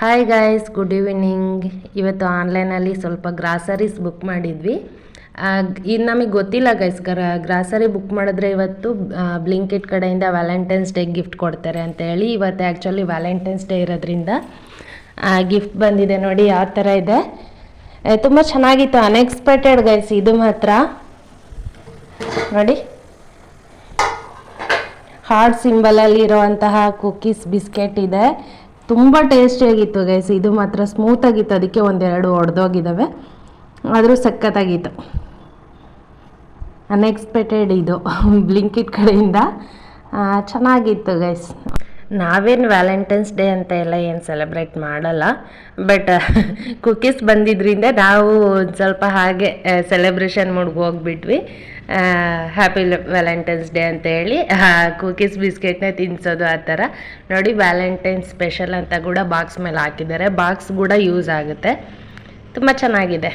Hi guys, good evening. ಇವತ್ತು ಆನ್ಲೈನಲ್ಲಿ ಸ್ವಲ್ಪ ಗ್ರಾಸರೀಸ್ ಬುಕ್ ಮಾಡಿದ್ವಿ. ಇದು ನಮಗೆ ಗೊತ್ತಿಲ್ಲ ಗೈಸ್, ಗ್ರಾಸರಿ ಬುಕ್ ಮಾಡಿದ್ರೆ ಇವತ್ತು ಬ್ಲಿಂಕಿಟ್ ಕಡೆಯಿಂದ ವ್ಯಾಲೆಂಟೈನ್ಸ್ ಡೇ ಗಿಫ್ಟ್ ಕೊಡ್ತಾರೆ ಅಂತೇಳಿ. ಇವತ್ತು ಆ್ಯಕ್ಚುಲಿ ವ್ಯಾಲೆಂಟೈನ್ಸ್ ಡೇ ಇರೋದ್ರಿಂದ ಗಿಫ್ಟ್ ಬಂದಿದೆ. ನೋಡಿ ಯಾವ ಥರ ಇದೆ, ತುಂಬ ಚೆನ್ನಾಗಿತ್ತು. ಅನ್ಎಕ್ಸ್ಪೆಕ್ಟೆಡ್ ಗೈಸ್, ಇದು ಮಾತ್ರ ನೋಡಿ. ಹಾರ್ಟ್ ಸಿಂಬಲಲ್ಲಿ ಇರೋವಂತಹ ಕುಕ್ಕೀಸ್ ಬಿಸ್ಕೆಟ್ ಇದೆ. ತುಂಬ ಟೇಸ್ಟಿಯಾಗಿತ್ತು ಗೈಸ್, ಇದು ಮಾತ್ರ ಸ್ಮೂತಾಗಿತ್ತು. ಅದಕ್ಕೆ ಒಂದೆರಡು ಒಡೆದೋಗಿದ್ದಾವೆ, ಆದರೂ ಸಖತ್ತಾಗಿತ್ತು. ಅನ್ಎಕ್ಸ್ಪೆಕ್ಟೆಡ್ ಇದು ಬ್ಲಿಂಕಿಟ್ ಕಡೆಯಿಂದ ಚೆನ್ನಾಗಿತ್ತು ಗೈಸ್. ನಾವೇನು ವ್ಯಾಲೆಂಟೈನ್ಸ್ ಡೇ ಅಂತ ಎಲ್ಲ ಏನು ಸೆಲೆಬ್ರೇಟ್ ಮಾಡಲ್ಲ, ಬಟ್ ಕುಕ್ಕೀಸ್ ಬಂದಿದ್ದರಿಂದ ನಾವು ಒಂದು ಸ್ವಲ್ಪ ಹಾಗೆ ಸೆಲೆಬ್ರೇಷನ್ ಮೂಡ್ಗೆ ಹೋಗ್ಬಿಟ್ವಿ. ಹ್ಯಾಪಿ ವ್ಯಾಲೆಂಟೈನ್ಸ್ ಡೇ ಅಂತ ಹೇಳಿ ಕುಕ್ಕೀಸ್ ಬಿಸ್ಕೆಟ್ನ ತಿನ್ನಿಸೋದು ಆ ಥರ. ನೋಡಿ, ವ್ಯಾಲೆಂಟೈನ್ಸ್ ಸ್ಪೆಷಲ್ ಅಂತ ಕೂಡ ಬಾಕ್ಸ್ ಮೇಲೆ ಹಾಕಿದ್ದಾರೆ. ಬಾಕ್ಸ್ ಕೂಡ ಯೂಸ್ ಆಗುತ್ತೆ, ತುಂಬ ಚೆನ್ನಾಗಿದೆ.